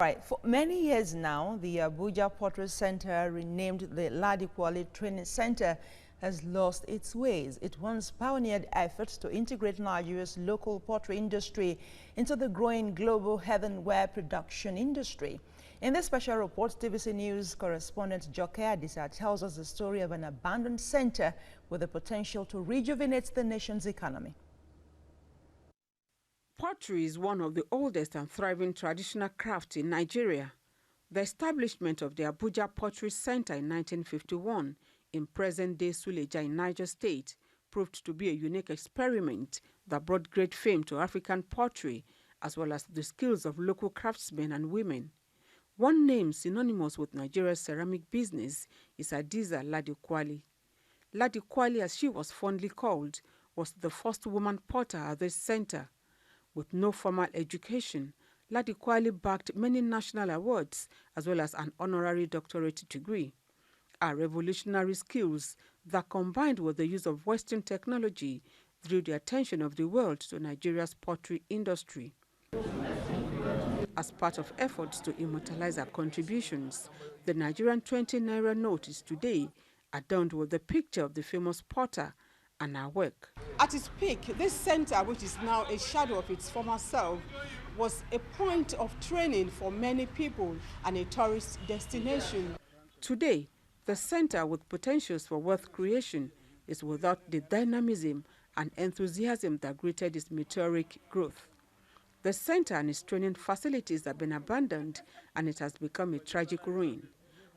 Right. For many years now, the Abuja Pottery Centre, renamed the Ladi Kwali Training Centre, has lost its ways. It once pioneered efforts to integrate Nigeria's local pottery industry into the growing global earthenware production industry. In this special report, TVC News correspondent Joke Adisa tells us the story of an abandoned centre with the potential to rejuvenate the nation's economy. Pottery is one of the oldest and thriving traditional crafts in Nigeria. The establishment of the Abuja Pottery Centre in 1951 in present-day Suleja in Niger State proved to be a unique experiment that brought great fame to African pottery as well as the skills of local craftsmen and women. One name synonymous with Nigeria's ceramic business is Hadiza Ladi Kwali. Ladi Kwali, as she was fondly called, was the first woman potter at this centre. With no formal education, Ladi Kwali bagged many national awards as well as an honorary doctorate degree. Her revolutionary skills that combined with the use of Western technology drew the attention of the world to Nigeria's pottery industry. As part of efforts to immortalize her contributions, the Nigerian 20 naira note is today adorned with the picture of the famous potter and her work. At its peak, this center, which is now a shadow of its former self, was a point of training for many people and a tourist destination. Today, the center, with potentials for wealth creation, is without the dynamism and enthusiasm that greeted its meteoric growth. The center and its training facilities have been abandoned and it has become a tragic ruin.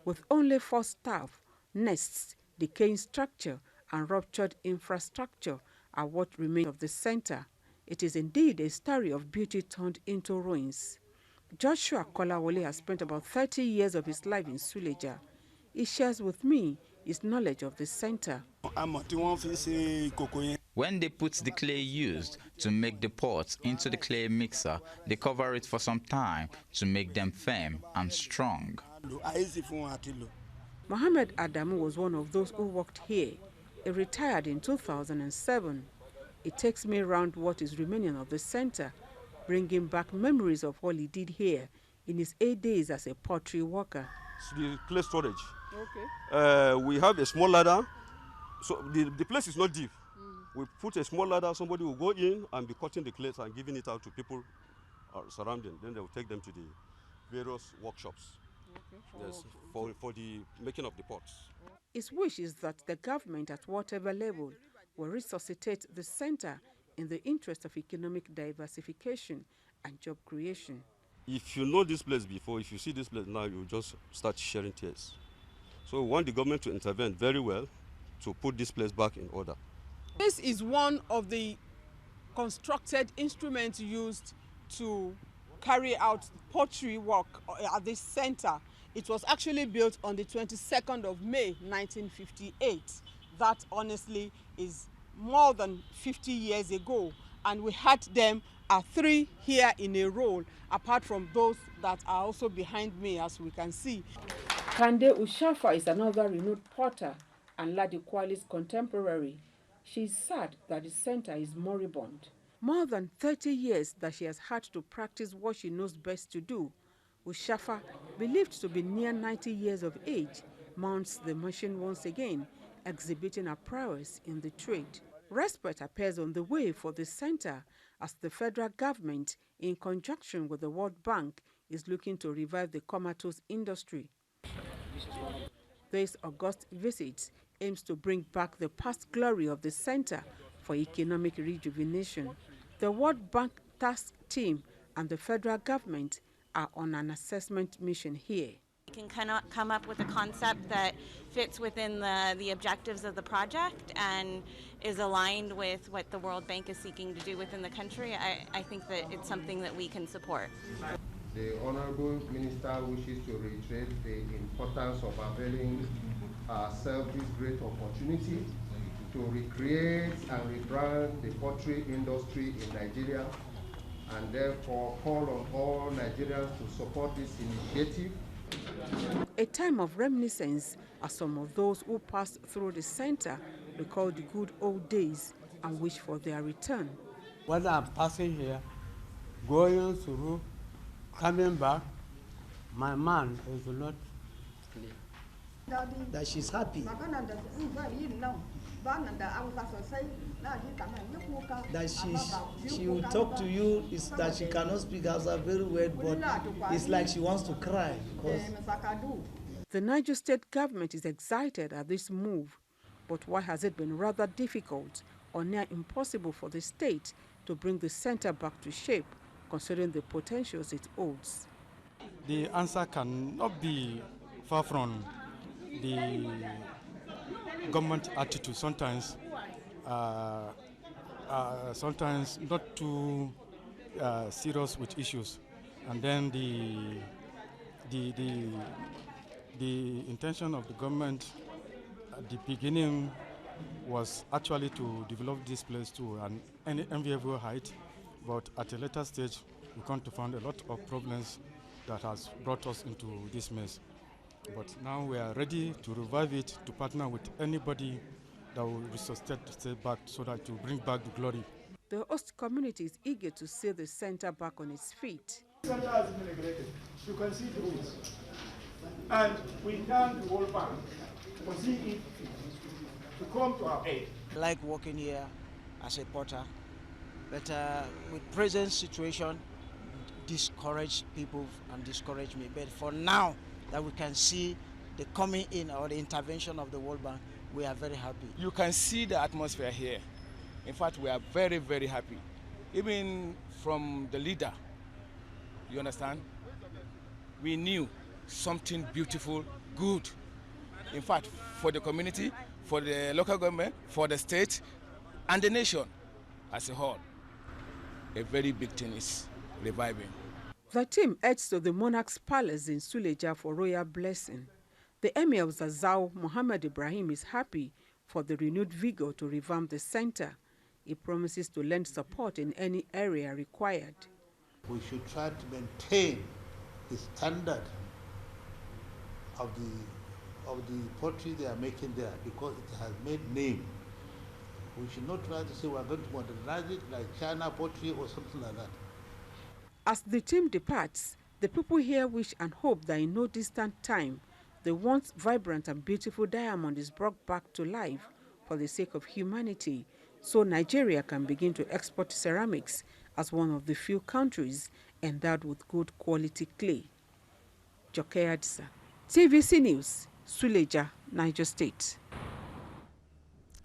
With only 4 staff, nests, decaying structure, and ruptured infrastructure are what remains of the center. It is indeed a story of beauty turned into ruins. Joshua Kolawole has spent about 30 years of his life in Suleja. He shares with me his knowledge of the center. When they put the clay used to make the pots into the clay mixer, they cover it for some time to make them firm and strong. Mohammed Adamu was one of those who worked here. He retired in 2007. It takes me around what is remaining of the center, bringing back memories of what he did here in his 8 days as a pottery worker. The clay storage. Okay. We have a small ladder, so the place is not deep. We put a small ladder, somebody will go in and be cutting the clay and giving it out to people surrounding. Then they will take them to the various workshops. Okay. Yes, for the making of the pots. His wish is that the government at whatever level will resuscitate the center in the interest of economic diversification and job creation. If you know this place before, if you see this place now, you just start shedding tears. So we want the government to intervene very well to put this place back in order. This is one of the constructed instruments used to carry out pottery work at this center. It was actually built on the 22nd of May, 1958. That honestly is more than 50 years ago. And we had them 3 here in a row, apart from those that are also behind me, as we can see. Kande Ushafa is another renowned potter and Ladi Kwali's contemporary. She is sad that the center is moribund. More than 30 years that she has had to practice what she knows best to do, Ushafa, believed to be near 90 years of age, mounts the machine once again, exhibiting her prowess in the trade. Respite appears on the way for the center as the federal government, in conjunction with the World Bank, is looking to revive the comatose industry. This august visit aims to bring back the past glory of the center for economic rejuvenation. The World Bank task team and the federal government are on an assessment mission here. We can come up with a concept that fits within the objectives of the project and is aligned with what the World Bank is seeking to do within the country. I think that it's something that we can support. The Honorable Minister wishes to reiterate the importance of availing ourselves this great opportunity to recreate and rebrand the pottery industry in Nigeria, and therefore call on all Nigerians to support this initiative. A time of reminiscence as some of those who passed through the center recall the good old days and wish for their return. When I'm passing here, going through, coming back, my man is not clear. That she's happy. That she will talk to you, is that she cannot speak Hausa very well, but it's like she wants to cry. The Niger State government is excited at this move, but why has it been rather difficult or near impossible for the state to bring the center back to shape, considering the potentials it holds? The answer cannot be far from the government attitude. Sometimes not too serious with issues, and then the intention of the government at the beginning was actually to develop this place to an enviable height, but at a later stage we come to find a lot of problems that has brought us into this mess. But now we are ready to revive it, to partner with anybody that will resuscitate the state back so that to bring back the glory. The host community is eager to see the center back on its feet. The center has been neglected. You can see the rules. And we thank the World Bank for seeing it to come to our aid. I like working here as a porter, but with present situation, discourage people and discourage me. But for now that we can see the coming in or the intervention of the World Bank, we are very happy. You can see the atmosphere here. In fact, we are very, very happy. Even from the leader, you understand? We knew something beautiful, good. In fact, for the community, for the local government, for the state, and the nation as a whole. A very big thing is reviving. The team heads to the monarch's palace in Suleja for royal blessing. The Emir of Zazzau, Mohammed Ibrahim, is happy for the renewed vigor to revamp the center. He promises to lend support in any area required. We should try to maintain the standard of the pottery they are making there, because it has made name. We should not try to say we are going to modernize it like China pottery or something like that. As the team departs, the people here wish and hope that in no distant time, the once vibrant and beautiful diamond is brought back to life for the sake of humanity, so Nigeria can begin to export ceramics as one of the few countries endowed with good quality clay. Joke Adisa, TVC News, Suleja, Niger State.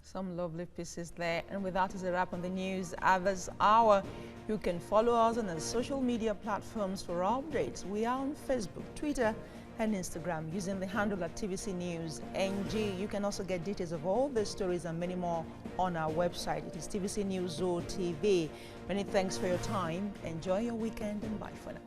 Some lovely pieces there. And with that is a wrap on the news at this hour. You can follow us on the social media platforms for updates. We are on Facebook, Twitter, and Instagram using the handle at TVC News NG. You can also get details of all the stories and many more on our website. It is TVC News TV. Many thanks for your time. Enjoy your weekend and bye for now.